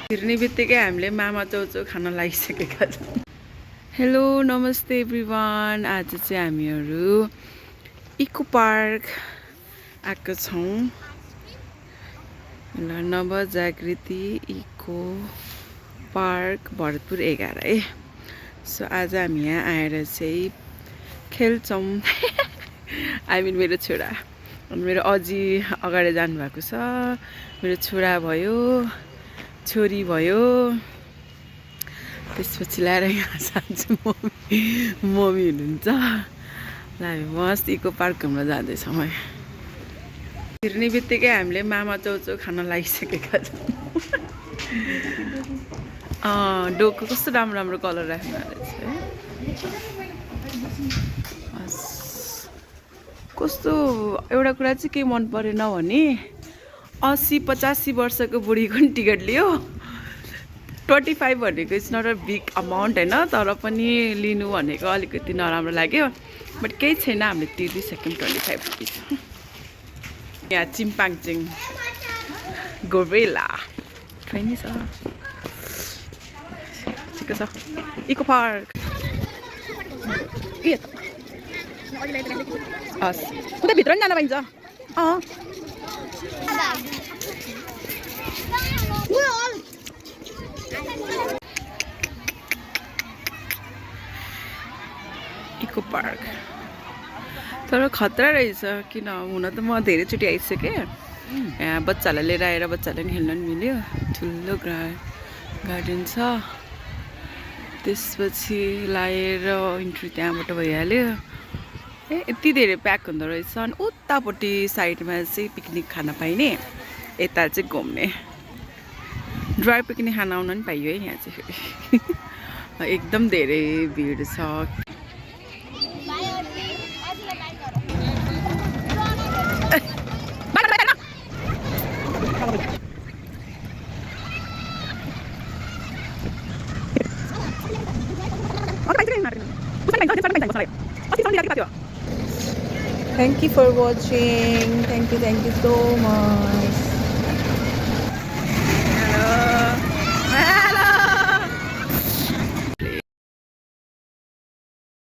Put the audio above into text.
हिँड्ने बित्तिकै हामीले मामा चौचौ खान लागिसकेका छौँ। हेलो नमस्ते एभ्रिवान। आज चाहिँ हामीहरू इको पार्क आएको छौँ। ल नवजागृति इको पार्क भरतपुर 11 है। सो आज हामी यहाँ आएर चाहिँ खेल्छौँ। आई मिन मेरो छोरा अनि मेरो अजी अगाडि जानुभएको छ। मेरो छोरा भयो, छोरी भयो, त्यसपछि ल्याएर यहाँ साँच्चै मम्मी हुनुहुन्छ। ल हामी मस्त इको पार्क घुम्न जाँदैछौँ है। हिँड्ने बित्तिकै हामीले मामा चौचौ खान लागिसकेका छौँ। डोको कस्तो राम्रो राम्रो कलर राख्नु रहेछ है। कस्तो एउटा कुरा चाहिँ के मन परेन भने 80-85 वर्षको बुढीको नि टिकट लियो। 25 भनेको it's not a big amount होइन, तर पनि लिनु भनेको अलिकति नराम्रो लाग्यो। बट केही छैन, हामीले तिर्दिसक्यौँ 25 रुपिस। यहाँ चिम्पाङचिङ गोरेला खैनी छ, ठिक छ। इको पार्क हस्, उता भित्र नि जान पाइन्छ। इको पार्क तर खतरा रहेछ। किन हुन त म धेरैचोटि आइसकेँ। यहाँ बच्चालाई लिएर आएर बच्चालाई पनि खेल्न पनि मिल्यो। ठुलो गार्डन छ। त्यसपछि लाएर इन्ट्री त्यहाँबाट भइहाल्यो। यति धेरै प्याक हुँदो रहेछ। अनि उतापट्टि साइडमा चाहिँ पिकनिक खान पाइने, यता चाहिँ घुम्ने। ड्राई पिकनिक खान आउन पनि पाइयो है यहाँ चाहिँ। एकदम धेरै भिड छ। Thank you for watching. Thank you so much.